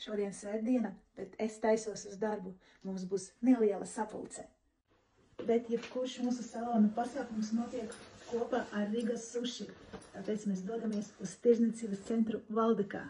Šodien svētdiena, bet es taisos uz darbu. Mums būs neliela sapulce. Bet jebkurš mūsu salona pasākums notiek kopā ar Rigas suši. Tāpēc mēs dodamies uz tirdzniecības centru Valdekā.